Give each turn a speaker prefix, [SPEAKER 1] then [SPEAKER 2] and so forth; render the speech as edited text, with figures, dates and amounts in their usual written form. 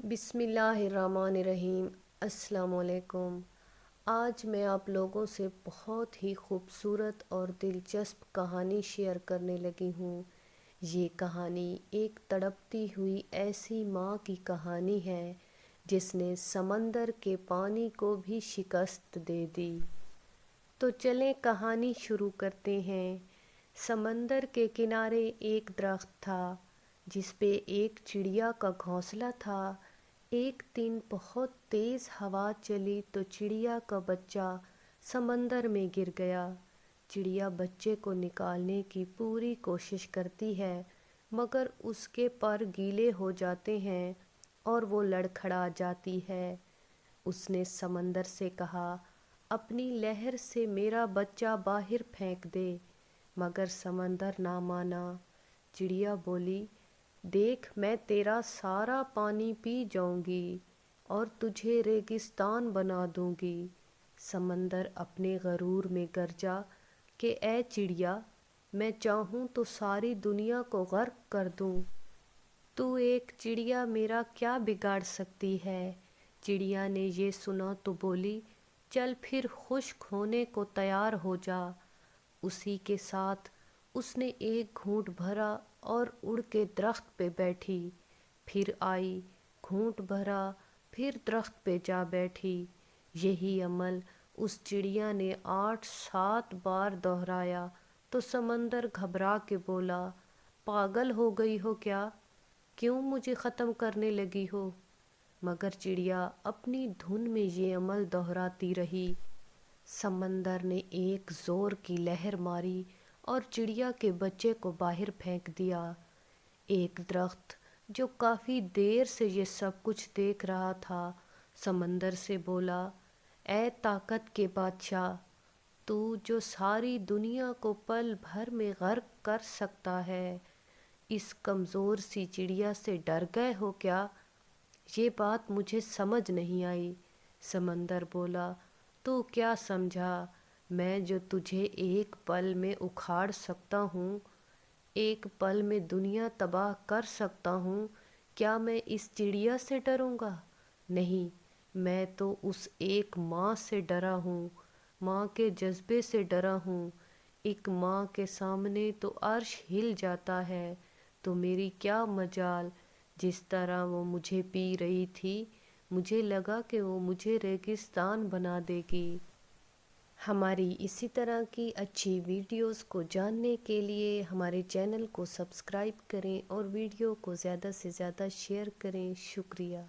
[SPEAKER 1] बिस्मिल्लाहिर्रहमानिर्रहीम। अस्सलाम वालेकुम। आज मैं आप लोगों से बहुत ही खूबसूरत और दिलचस्प कहानी शेयर करने लगी हूँ। ये कहानी एक तड़पती हुई ऐसी माँ की कहानी है जिसने समंदर के पानी को भी शिकस्त दे दी। तो चलें कहानी शुरू करते हैं। समंदर के किनारे एक दरख्त था जिस पे एक चिड़िया का घोंसला था। एक दिन बहुत तेज़ हवा चली तो चिड़िया का बच्चा समंदर में गिर गया। चिड़िया बच्चे को निकालने की पूरी कोशिश करती है मगर उसके पर गीले हो जाते हैं और वो लड़खड़ा जाती है। उसने समंदर से कहा, अपनी लहर से मेरा बच्चा बाहर फेंक दे, मगर समंदर ना माना। चिड़िया बोली, देख मैं तेरा सारा पानी पी जाऊंगी और तुझे रेगिस्तान बना दूंगी। समंदर अपने गरूर में गरजा कि ए चिड़िया, मैं चाहूँ तो सारी दुनिया को गर्क कर दूं। तू एक चिड़िया मेरा क्या बिगाड़ सकती है। चिड़िया ने ये सुना तो बोली, चल फिर खुश्क होने को तैयार हो जा। उसी के साथ उसने एक घूंट भरा और उड़ के दरख्त पे बैठी। फिर आई, घूंट भरा, फिर दरख्त पे जा बैठी। यही अमल उस चिड़िया ने 8-7 बार दोहराया तो समंदर घबरा के बोला, पागल हो गई हो क्या? क्यों मुझे ख़त्म करने लगी हो? मगर चिड़िया अपनी धुन में ये अमल दोहराती रही। समंदर ने एक ज़ोर की लहर मारी और चिड़िया के बच्चे को बाहर फेंक दिया। एक दरख्त जो काफ़ी देर से ये सब कुछ देख रहा था समंदर से बोला, ए ताकत के बादशाह, तू जो सारी दुनिया को पल भर में गर्क कर सकता है, इस कमज़ोर सी चिड़िया से डर गए हो क्या? ये बात मुझे समझ नहीं आई। समंदर बोला, तू क्या समझा? मैं जो तुझे एक पल में उखाड़ सकता हूँ, एक पल में दुनिया तबाह कर सकता हूँ, क्या मैं इस चिड़िया से डरूँगा? नहीं, मैं तो उस एक माँ से डरा हूँ, माँ के जज्बे से डरा हूँ। एक माँ के सामने तो अर्श हिल जाता है, तो मेरी क्या मजाल। जिस तरह वो मुझे पी रही थी, मुझे लगा कि वो मुझे रेगिस्तान बना देगी। हमारी इसी तरह की अच्छी वीडियोस को जानने के लिए हमारे चैनल को सब्सक्राइब करें और वीडियो को ज़्यादा से ज़्यादा शेयर करें। शुक्रिया।